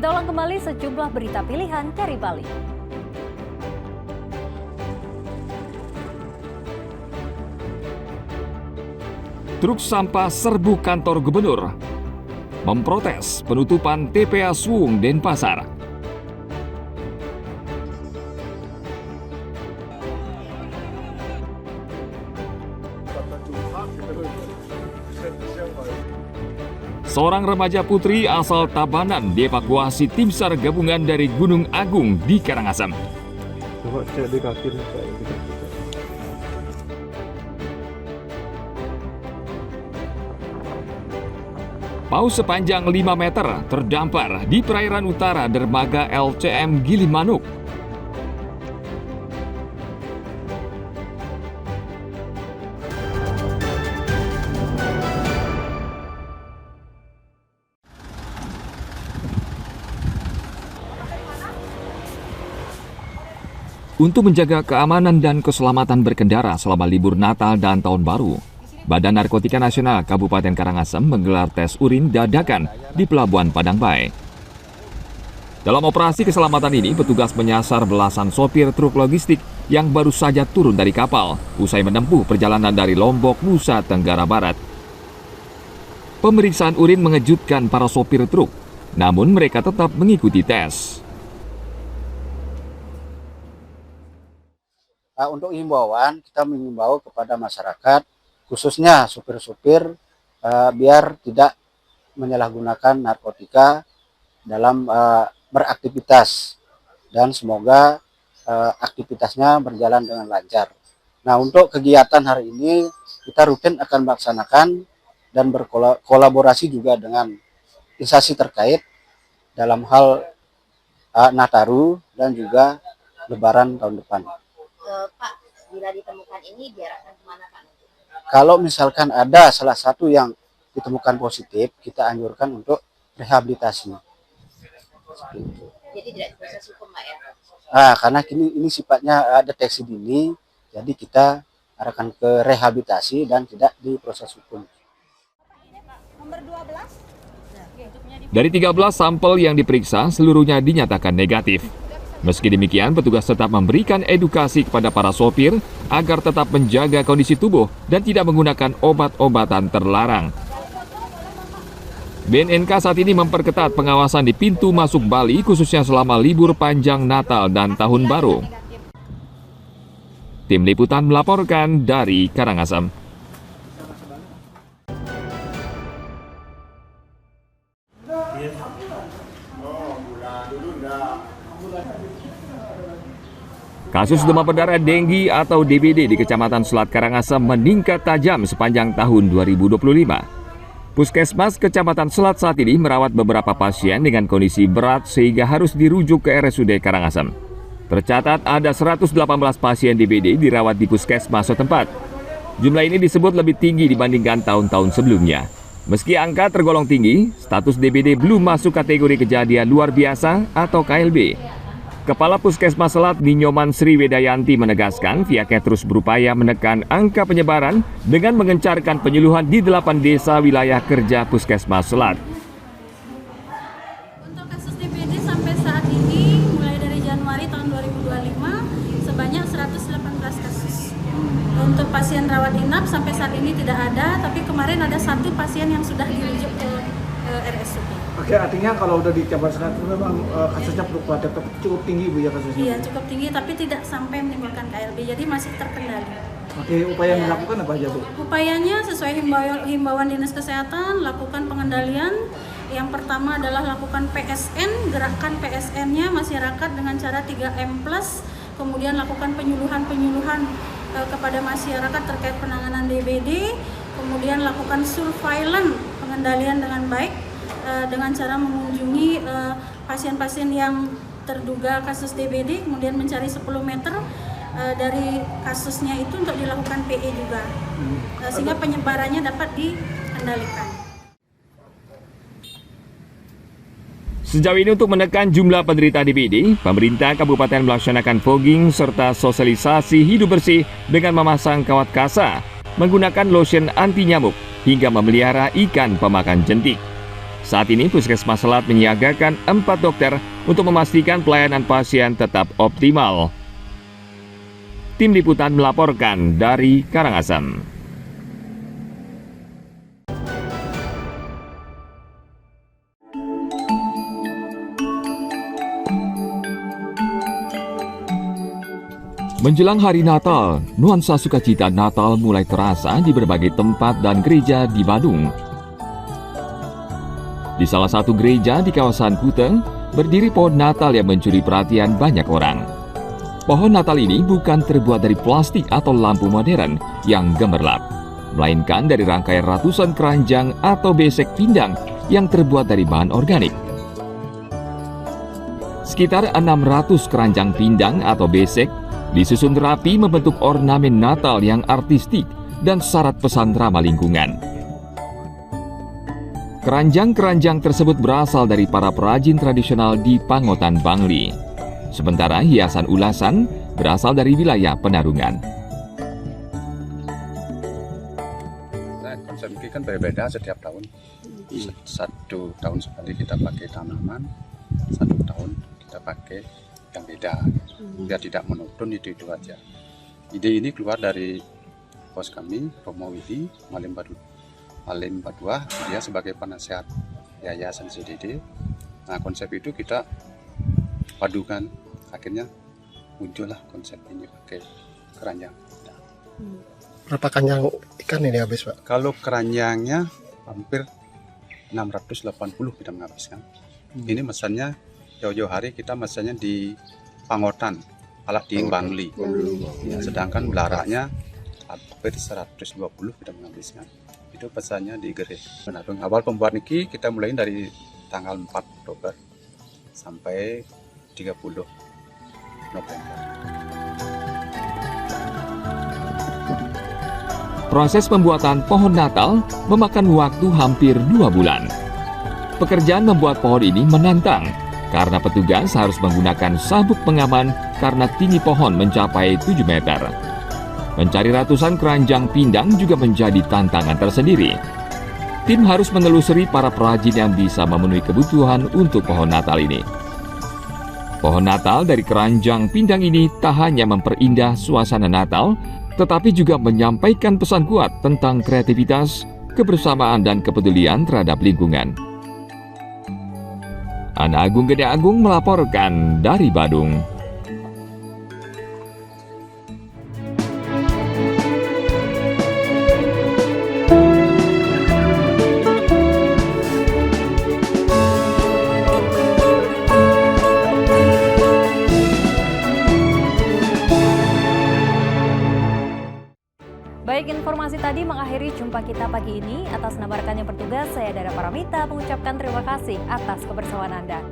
Kita ulang kembali sejumlah berita pilihan dari Bali. Truk sampah serbu kantor gubernur. Memprotes penutupan TPA Suwung Denpasar. Seorang remaja putri asal Tabanan dievakuasi tim SAR gabungan dari Gunung Agung di Karangasem. Coba cek di kaki nih, Pak. Paus sepanjang 5 meter terdampar di perairan utara dermaga LCM Gilimanuk. Untuk menjaga keamanan dan keselamatan berkendara selama libur Natal dan Tahun Baru, Badan Narkotika Nasional Kabupaten Karangasem menggelar tes urin dadakan di Pelabuhan Padangbae. Dalam operasi keselamatan ini, petugas menyasar belasan sopir truk logistik yang baru saja turun dari kapal usai menempuh perjalanan dari Lombok, Nusa Tenggara Barat. Pemeriksaan urin mengejutkan para sopir truk, namun mereka tetap mengikuti tes. Untuk himbauan, kita mengimbau kepada masyarakat, khususnya supir-supir, biar tidak menyalahgunakan narkotika dalam beraktivitas, dan semoga aktivitasnya berjalan dengan lancar. Nah, untuk kegiatan hari ini kita rutin akan melaksanakan dan berkolaborasi juga dengan instansi terkait dalam hal Nataru dan juga Lebaran tahun depan. Pak, bila ditemukan ini diarahkan kemana Pak? Kalau misalkan ada salah satu yang ditemukan positif, kita anjurkan untuk rehabilitasi. Jadi tidak proses hukum Pak ya? Karena ini sifatnya deteksi dini, jadi kita arahkan ke rehabilitasi dan tidak di proses hukum. Dari 13 sampel yang diperiksa, seluruhnya dinyatakan negatif. Meski demikian, petugas tetap memberikan edukasi kepada para sopir agar tetap menjaga kondisi tubuh dan tidak menggunakan obat-obatan terlarang. BNNK saat ini memperketat pengawasan di pintu masuk Bali khususnya selama libur panjang Natal dan Tahun Baru. Tim Liputan melaporkan dari Karangasem. Kasus demam berdarah denggi atau DBD di Kecamatan Selat Karangasem meningkat tajam sepanjang tahun 2025. Puskesmas Kecamatan Selat saat ini merawat beberapa pasien dengan kondisi berat sehingga harus dirujuk ke RSUD Karangasem. Tercatat ada 118 pasien DBD dirawat di puskesmas setempat. Jumlah ini disebut lebih tinggi dibandingkan tahun-tahun sebelumnya. Meski angka tergolong tinggi, status DBD belum masuk kategori kejadian luar biasa atau KLB. Kepala Puskesmas Selat Ninyoman Sri Wedayanti menegaskan pihaknya terus berupaya menekan angka penyebaran dengan mengencarkan penyuluhan di 8 desa wilayah kerja Puskesmas Selat. Untuk kasus DBD sampai saat ini, mulai dari Januari tahun 2025, sebanyak 118 kasus. Untuk pasien rawat inap sampai saat ini tidak ada, tapi kemarin ada satu pasien yang sudah dirujuk ke RSUD. Oke, artinya kalau udah di Kecamatan Selat itu memang kasusnya cukup tinggi Bu ya kasusnya? Iya, cukup tinggi tapi tidak sampai menimbulkan KLB, jadi masih terkendali. Oke, upaya yang dilakukan apa aja Bu? Upayanya sesuai himbauan Dinas Kesehatan, lakukan pengendalian. Yang pertama adalah lakukan PSN, gerakan PSN-nya masyarakat dengan cara 3M+, kemudian lakukan penyuluhan kepada masyarakat terkait penanganan DBD, kemudian lakukan surveillance, pengendalian dengan baik, dengan cara mengunjungi pasien-pasien yang terduga kasus DBD, kemudian mencari 10 meter dari kasusnya itu untuk dilakukan PE juga, sehingga penyebarannya dapat dikendalikan. Sejauh ini untuk menekan jumlah penderita DBD, pemerintah kabupaten melaksanakan fogging serta sosialisasi hidup bersih dengan memasang kawat kasa, menggunakan lotion anti nyamuk, hingga memelihara ikan pemakan jentik. Saat ini Puskesmas Selat menyiagakan 4 dokter untuk memastikan pelayanan pasien tetap optimal. Tim Liputan melaporkan dari Karangasem. Menjelang hari Natal, nuansa sukacita Natal mulai terasa di berbagai tempat dan gereja di Badung. Di salah satu gereja di kawasan Kute, berdiri pohon Natal yang mencuri perhatian banyak orang. Pohon Natal ini bukan terbuat dari plastik atau lampu modern yang gemerlap, melainkan dari rangkaian ratusan keranjang atau besek pindang yang terbuat dari bahan organik. Sekitar 600 keranjang pindang atau besek disusun rapi membentuk ornamen Natal yang artistik dan syarat pesan ramah lingkungan. Keranjang-keranjang tersebut berasal dari para perajin tradisional di Pangotan, Bangli. Sementara hiasan ulasan berasal dari wilayah Penarungan. Nah, konsep ini kan berbeda setiap tahun. Satu tahun sekali kita pakai tanaman, satu tahun kita pakai yang beda, biar tidak monoton itu aja. Ide ini keluar dari bos kami, Romo Widi Malim Badua, dia sebagai penasehat Yayasan CDD. Nah, konsep itu kita padukan, akhirnya muncullah konsep ini pakai keranjang. Berapa keranjang ikan ini habis, Pak? Kalau keranjangnya hampir 680 kita menghabiskan. Ini mesannya jauh-jauh hari kita masanya di Pangotan, Alading, Bangli. Ya, sedangkan belaraknya hampir 120 kita menghabiskan. Itu pesannya di gereja. Penarung. Awal pembuat niki kita mulai dari tanggal 4 Oktober sampai 30 November. Proses pembuatan pohon Natal memakan waktu hampir 2 bulan. Pekerjaan membuat pohon ini menantang, karena petugas harus menggunakan sabuk pengaman karena tinggi pohon mencapai 7 meter. Mencari ratusan keranjang pindang juga menjadi tantangan tersendiri. Tim harus menelusuri para perajin yang bisa memenuhi kebutuhan untuk pohon Natal ini. Pohon Natal dari keranjang pindang ini tak hanya memperindah suasana Natal, tetapi juga menyampaikan pesan kuat tentang kreativitas, kebersamaan, dan kepedulian terhadap lingkungan. Ana Agung Gede Agung melaporkan dari Badung. Baik, informasi tadi mengakhiri jumpa kita pagi ini. Atas nama rekan yang bertugas, saya Dara Paramita mengucapkan terima kasih atas kebersamaan Anda.